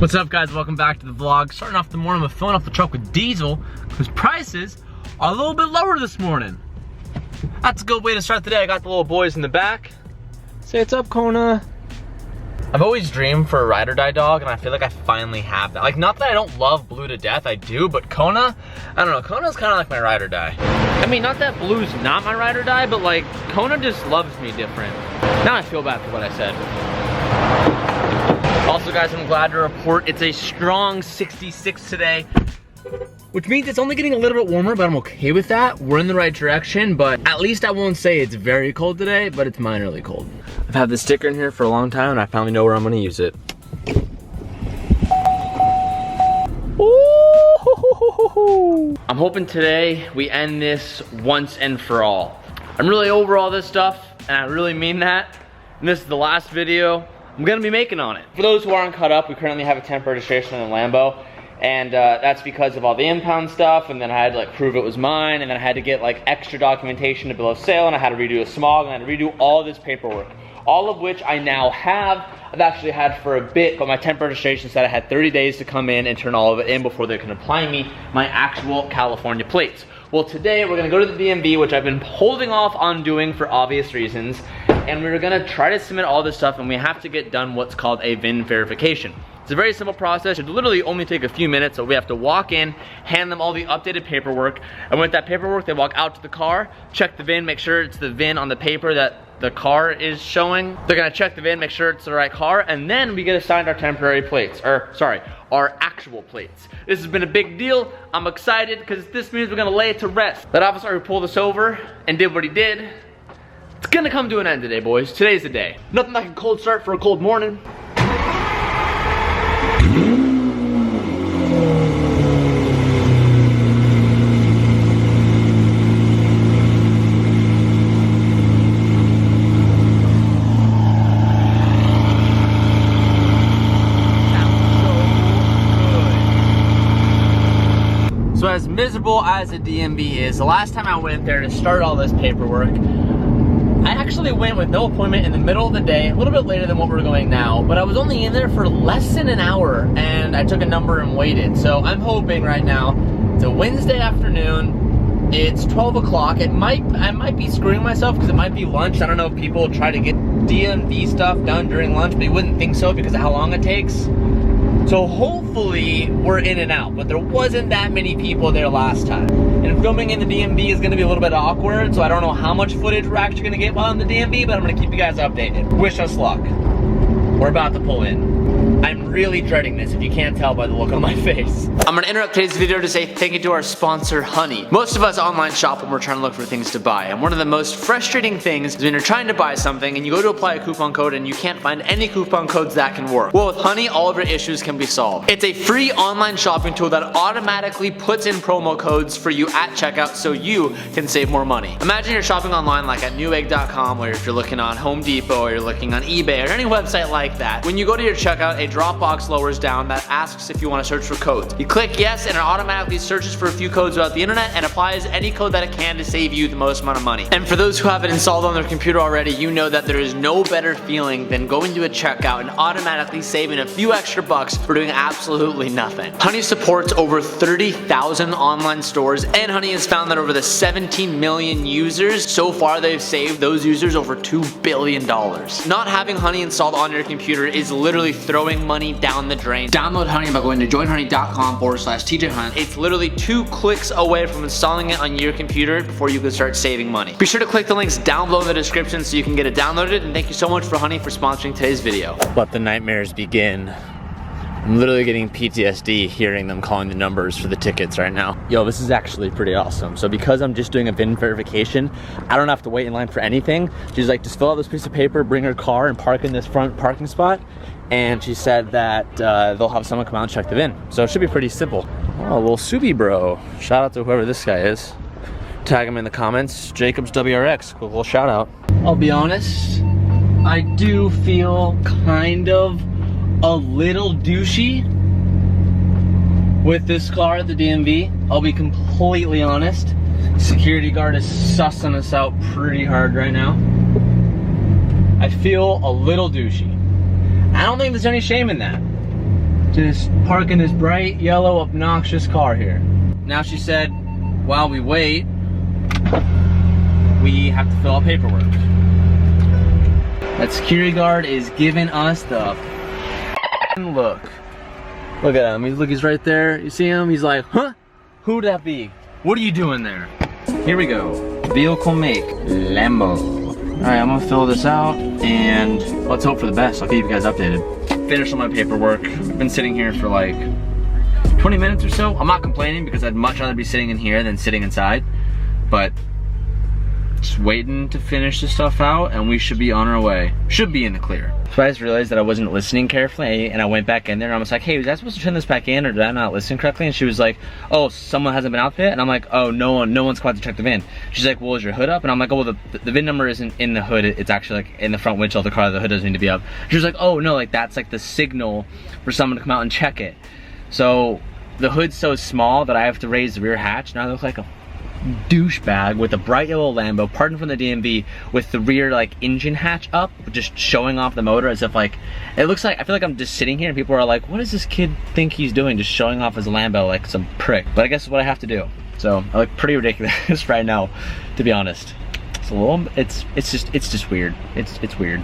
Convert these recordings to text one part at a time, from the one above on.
What's up, guys? Welcome back to the vlog. Starting off the morning with filling up the truck with diesel because prices are a little bit lower this morning. That's a good way to start the day. I got the little boys in the back. Say what's up, Kona. I've always dreamed for a ride or die dog, and I feel like I finally have that. Like, not that I don't love Blue to death, I do, but Kona, I don't know, Kona's kind of like my ride or die. I mean, not that Blue's not my ride or die, but like, Kona just loves me different. Now I feel bad for what I said. Also, guys, I'm glad to report it's a strong 66 today, which means it's only getting a little bit warmer, but I'm okay with that. We're in the right direction, but at least I won't say it's very cold today, but it's minorly cold. I've had this sticker in here for a long time, and I finally know where I'm gonna use it. Ooh, I'm hoping today we end this once and for all. I'm really over all this stuff, and I really mean that. And this is the last video I'm gonna be making on it. For those who aren't caught up, we currently have a temp registration in the Lambo. And that's because of all the impound stuff, and then I had to like prove it was mine, and then I had to get like extra documentation to bill of sale, and I had to redo a smog, and I had to redo all this paperwork. All of which I now have. I've actually had for a bit, but my temp registration said I had 30 days to come in and turn all of it in before they can apply me my actual California plates. Well, today we're gonna go to the DMV, which I've been holding off on doing for obvious reasons, and we're gonna try to submit all this stuff, and we have to get done what's called a VIN verification. It's a very simple process. It literally only take a few minutes, so we have to walk in, hand them all the updated paperwork, and with that paperwork, they walk out to the car, check the VIN, make sure it's the VIN on the paper that the car is showing. They're gonna check the VIN, make sure it's the right car, and then we get assigned our temporary plates, or sorry, our actual plates. This has been a big deal. I'm excited because this means we're gonna lay it to rest. That officer who pulled us over and did what he did, it's gonna come to an end today, boys. Today's the day. Nothing like a cold start for a cold morning. So as miserable as the DMV is, the last time I went there to start all this paperwork, I actually went with no appointment in the middle of the day, a little bit later than what we're going now, but I was only in there for less than an hour, and I took a number and waited. So I'm hoping right now, it's a Wednesday afternoon, it's 12 o'clock, I might be screwing myself because it might be lunch. I don't know if people try to get DMV stuff done during lunch, but you wouldn't think so because of how long it takes. So hopefully we're in and out, but there wasn't that many people there last time. And filming in the DMV is gonna be a little bit awkward, so I don't know how much footage we're actually gonna get while in the DMV, but I'm gonna keep you guys updated. Wish us luck. We're about to pull in. I'm really dreading this, if you can't tell by the look on my face. I'm gonna interrupt today's video to say thank you to our sponsor, Honey. Most of us online shop when we're trying to look for things to buy, and one of the most frustrating things is when you're trying to buy something and you go to apply a coupon code and you can't find any coupon codes that can work. Well, with Honey, all of your issues can be solved. It's a free online shopping tool that automatically puts in promo codes for you at checkout so you can save more money. Imagine you're shopping online like at newegg.com, or if you're looking on Home Depot, or you're looking on eBay, or any website like that. When you go to your checkout, a drop box lowers down that asks if you want to search for codes. You click yes, and it automatically searches for a few codes throughout the internet and applies any code that it can to save you the most amount of money. And for those who have it installed on their computer already, you know that there is no better feeling than going to a checkout and automatically saving a few extra bucks for doing absolutely nothing. Honey supports over 30,000 online stores, and Honey has found that over the 17 million users, so far they've saved those users over $2 billion. Not having Honey installed on your computer is literally throwing money down the drain. Download Honey by going to joinhoney.com/TJHunt. It's literally 2 clicks away from installing it on your computer before you can start saving money. Be sure to click the links down below in the description so you can get it downloaded, and thank you so much for Honey for sponsoring today's video. Let the nightmares begin. I'm literally getting PTSD hearing them calling the numbers for the tickets right now. Yo, this is actually pretty awesome. So because I'm just doing a VIN verification, I don't have to wait in line for anything. She's like, just fill out this piece of paper, bring her car, and park in this front parking spot. And she said that they'll have someone come out and check the VIN. So it should be pretty simple. Oh, little Subi bro. Shout out to whoever this guy is. Tag him in the comments, Jacobs WRX, cool little shout out. I'll be honest, I do feel kind of a little douchey with this car at the DMV. I'll be completely honest. Security guard is sussing us out pretty hard right now. I feel a little douchey. I don't think there's any shame in that. just parking this bright yellow obnoxious car here. Now she said, while we wait, we have to fill out paperwork. That security guard is giving us the look. Look at him, he's right there. You see him? He's like, huh? Who'd that be? What are you doing there? Here we go. Vehicle make, Lambo. All right, I'm gonna fill this out and let's hope for the best. I'll keep you guys updated. Finished on my paperwork. I've been sitting here for like 20 minutes or so. I'm not complaining because I'd much rather be sitting in here than sitting inside, but just waiting to finish this stuff out and we should be on our way. Should be in the clear. So I just realized that I wasn't listening carefully and I went back in there and I was like, hey, was I supposed to turn this back in or did I not listen correctly? And she was like, oh, someone hasn't been out there? And I'm like, oh, no one's come out to check the VIN. She's like, well, is your hood up? And I'm like, oh, well, the VIN number isn't in the hood. It's actually like in the front windshield of the car. The hood doesn't need to be up. She was like, oh, no, like that's like the signal for someone to come out and check it. So the hood's so small that I have to raise the rear hatch. Now I look like a douchebag with a bright yellow Lambo parting from the DMV with the rear like engine hatch up, just showing off the motor as if like, it looks like, I feel like I'm just sitting here and people are like, what does this kid think he's doing, just showing off his Lambo like some prick? But I guess it's what I have to do. So I look pretty ridiculous right now, to be honest. It's a little, it's just weird. It's weird.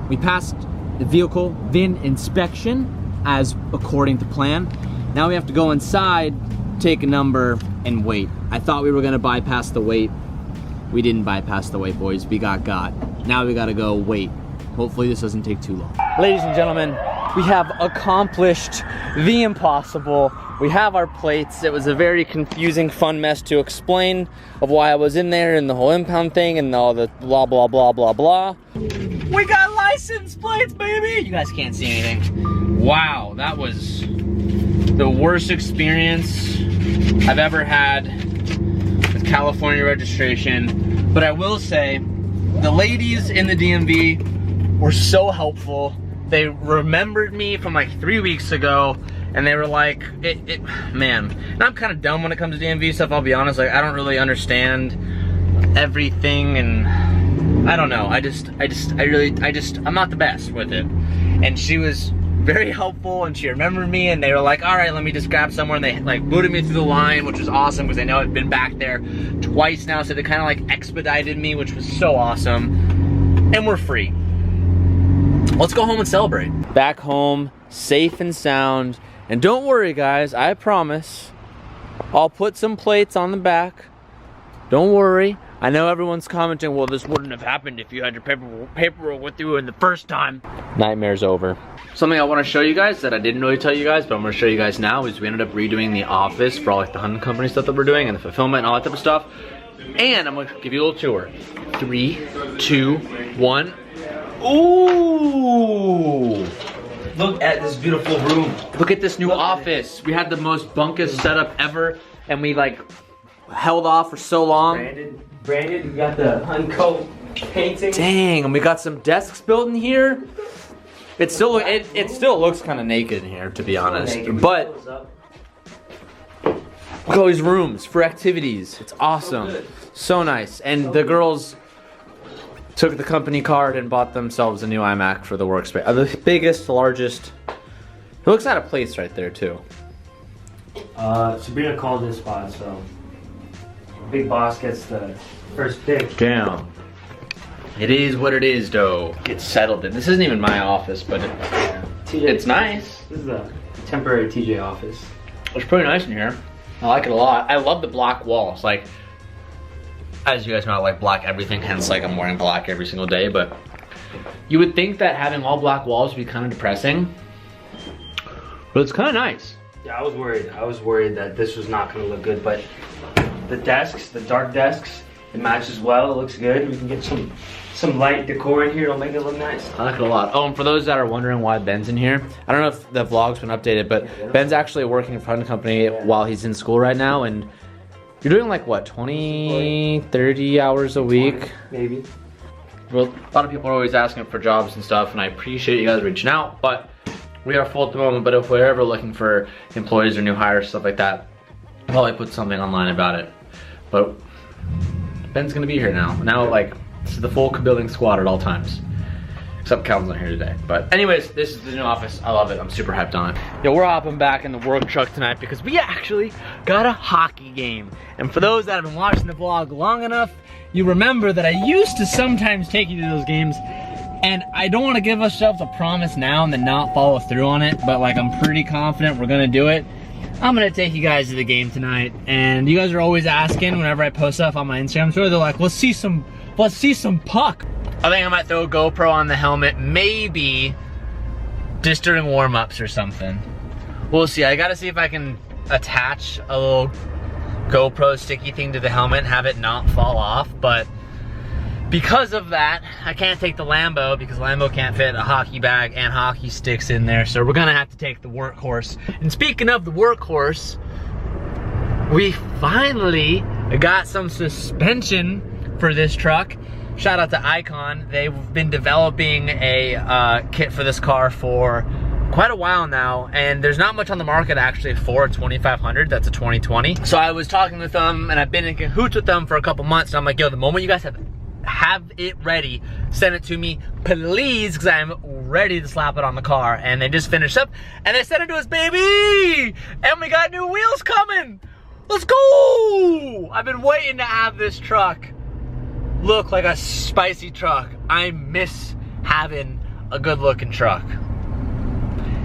We passed the vehicle VIN inspection as according to plan. Now we have to go inside, take a number, and wait. I thought we were gonna bypass the wait. We didn't bypass the wait, boys. We got. Now we gotta go wait. Hopefully this doesn't take too long. Ladies and gentlemen, we have accomplished the impossible. We have our plates. It was a very confusing, fun mess to explain of why I was in there and the whole impound thing and all the blah, blah, blah, blah, blah. We got license plates, baby! You guys can't see anything. Wow, that was the worst experience I've ever had with California registration. But I will say, the ladies in the DMV were so helpful. They remembered me from like 3 weeks ago, and they were like, man, and I'm kind of dumb when it comes to DMV stuff, I'll be honest. Like, I don't really understand everything, and I don't know. I'm not the best with it. And she was very helpful, and she remembered me, and they were like, all right, let me just grab somewhere, and they like booted me through the line, which was awesome, because they know I've been back there twice now, so they kind of like expedited me, which was so awesome. And we're free. Let's go home and celebrate. Back home, safe and sound. And don't worry, guys, I promise, I'll put some plates on the back. Don't worry. I know everyone's commenting, well, this wouldn't have happened if you had your paperwork with you in the first time. Nightmare's over. Something I want to show you guys that I didn't really tell you guys, but I'm going to show you guys now, is we ended up redoing the office for all like the hunting company stuff that we're doing and the fulfillment and all that type of stuff. And I'm going to give you a little tour. 3, 2, 1. Ooh! Look at this beautiful room. Look at this new office. We had the most bunkest setup ever, and we like held off for so long. Branded, we got the Huncoat painting. Dang, and we got some desks built in here. It still looks kind of naked in here, to be honest. But look at all these rooms for activities. It's awesome. So nice. And the girls took the company card and bought themselves a new iMac for the workspace. The biggest, largest. It looks out of place right there too. Sabrina called this spot, so big boss gets the first pick. Damn. It is what it is, though. Get settled in. This isn't even my office, but it's nice. This is a temporary TJ office. It's pretty nice in here. I like it a lot. I love the black walls. Like, as you guys know, I like black everything, hence like I'm wearing black every single day, but you would think that having all black walls would be kind of depressing, but it's kind of nice. Yeah, I was worried. I was worried that this was not going to look good, but the desks, the dark desks, it matches well. It looks good. We can get some light decor in here. It'll make it look nice. I like it a lot. Oh, and for those that are wondering why Ben's in here, I don't know if the vlog's been updated, but Ben's actually working for a company while he's in school right now, and you're doing like what, 20, 30 hours a week? 20, maybe. Well, a lot of people are always asking for jobs and stuff, and I appreciate you guys reaching out, but we are full at the moment, but if we're ever looking for employees or new hires, stuff like that, I'll probably put something online about it. But Ben's gonna be here now. Now, like, this is the full building squad at all times. Except Calvin's not here today. But anyways, this is the new office. I love it. I'm super hyped on it. Yo, we're hopping back in the work truck tonight because we actually got a hockey game. And for those that have been watching the vlog long enough, you remember that I used to sometimes take you to those games. And I don't want to give ourselves a promise now and then not follow through on it. But like, I'm pretty confident we're going to do it. I'm going to take you guys to the game tonight. And you guys are always asking whenever I post stuff on my Instagram story. They're like, let's see some puck. I think I might throw a GoPro on the helmet, maybe just during warm-ups or something. We'll see. I gotta see if I can attach a little GoPro sticky thing to the helmet and have it not fall off, but because of that, I can't take the Lambo because Lambo can't fit a hockey bag and hockey sticks in there, so we're gonna have to take the workhorse. And speaking of the workhorse, we finally got some suspension for this truck. Shout out to Icon. They've been developing a kit for this car for quite a while now, and there's not much on the market actually for a 2500. That's a 2020. So I was talking with them, and I've been in cahoots with them for a couple months, and I'm like, yo, the moment you guys have it ready, send it to me, please, because I'm ready to slap it on the car. And they just finished up, and they sent it to us, baby! And we got new wheels coming! Let's go! I've been waiting to have this truck look like a spicy truck. I miss having a good looking truck.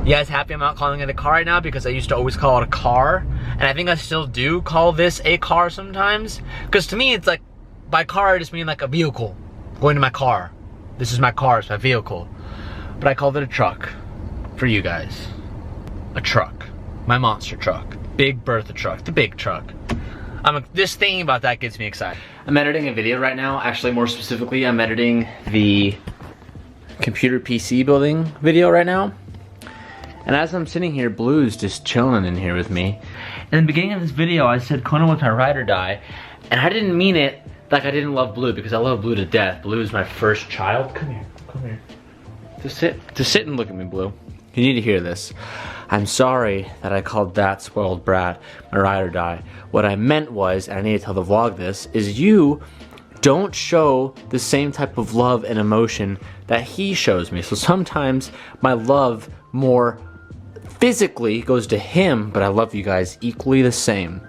You guys happy I'm not calling it a car right now? Because I used to always call it a car, and I think I still do call this a car sometimes. Because to me it's like, by car I just mean like a vehicle. Going to my car. This is my car, it's my vehicle. But I called it a truck for you guys. A truck. My monster truck. Big Bertha truck. The big truck. This thinking about that gets me excited. I'm editing a video right now. Actually, more specifically, I'm editing the computer PC building video right now. And as I'm sitting here, Blue's just chilling in here with me. In the beginning of this video, I said Kona was my ride or die. And I didn't mean it like I didn't love Blue, because I love Blue to death. Blue is my first child. Come here, come here. Just sit and look at me, Blue. You need to hear this. I'm sorry that I called that spoiled brat my ride or die. What I meant was, and I need to tell the vlog this, is you don't show the same type of love and emotion that he shows me. So sometimes my love more physically goes to him, but I love you guys equally the same.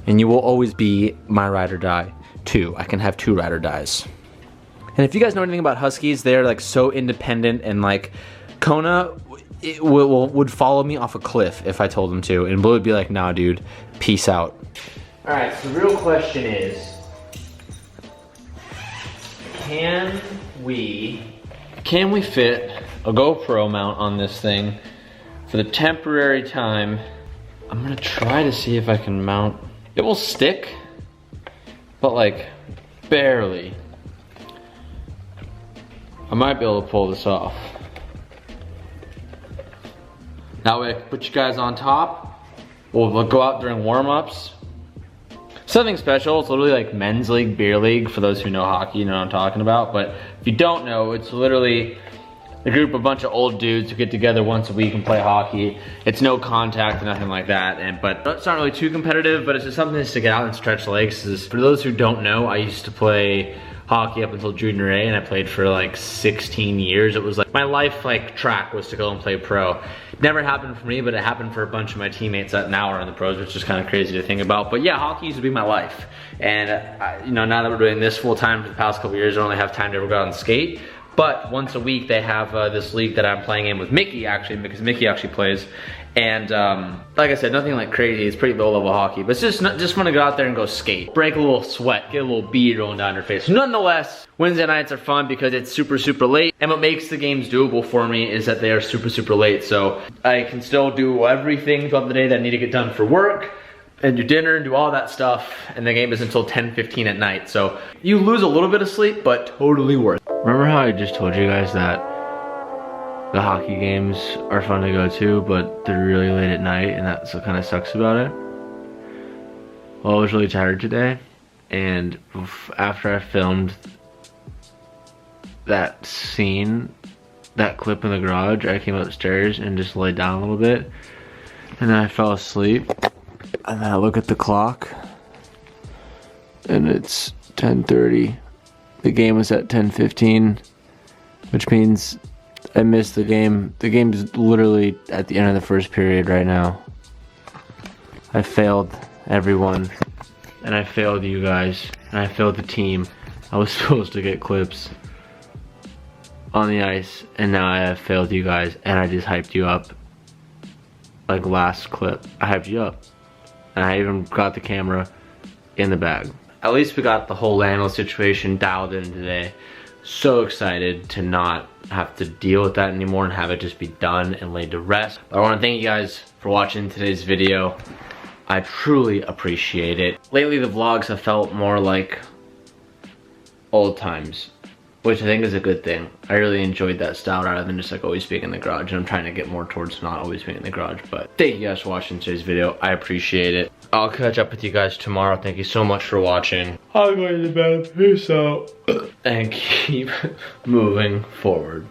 And you will always be my ride or die too. I can have two ride or dies. And if you guys know anything about Huskies, they're like so independent, and like Kona would follow me off a cliff if I told him to, and Blue would be like, nah dude, peace out. Alright, so the real question is, can we fit a GoPro mount on this thing for the temporary time? I'm gonna try to see if I can mount. It will stick, but like barely. I might be able to pull this off. That way I can put you guys on top. We'll go out during warm-ups. Something special, it's literally like men's league, beer league. For those who know hockey, you know what I'm talking about. But if you don't know, it's literally a group, a bunch of old dudes who get together once a week and play hockey. It's no contact, nothing like that. But it's not really too competitive, but it's just something to get out and stretch legs. For those who don't know, I used to play hockey up until junior A, and I played for like 16 years. It was like my life track was to go and play pro. It never happened for me, but it happened for a bunch of my teammates that now are in the pros, which is kind of crazy to think about. But yeah, hockey used to be my life. And you know, now that we're doing this full time for the past couple years, I don't really have time to ever go out and skate. But once a week they have this league that I'm playing in with Mickey, actually, because Mickey actually plays. And like I said, nothing like crazy. It's pretty low level hockey, but it's just want to go out there and go skate, break a little sweat, get a little bead rolling down your face. Nonetheless, Wednesday nights are fun because it's super late, and what makes the games doable for me is that they are super late. So I can still do everything throughout the day that I need to get done for work, and do dinner and do all that stuff, and the game is until 10:15 at night. So you lose a little bit of sleep, but totally worth it. Remember how I just told you guys that the hockey games are fun to go to, but they're really late at night, and that's what kind of sucks about it? Well, I was really tired today, and after I filmed that scene that clip in the garage, I came upstairs and just laid down a little bit. And then I fell asleep. And then I look at the clock. And it's 10:30. The game was at 10:15. Which means I missed the game. The game's literally at the end of the first period right now. I failed everyone. And I failed you guys. And I failed the team. I was supposed to get clips on the ice, and now I have failed you guys, and I just hyped you up. Like last clip, I hyped you up. And I even got the camera in the bag. At least we got the whole landlord situation dialed in today. So excited to not have to deal with that anymore and have it just be done and laid to rest. But I want to thank you guys for watching today's video. I truly appreciate it. Lately the vlogs have felt more like old times, which I think is a good thing. I really enjoyed that style rather than just like always being in the garage, and I'm trying to get more towards not always being in the garage. But thank you guys for watching today's video. I appreciate it. I'll catch up with you guys tomorrow. Thank you so much for watching. I'm going to bed. Peace out. And keep moving forward.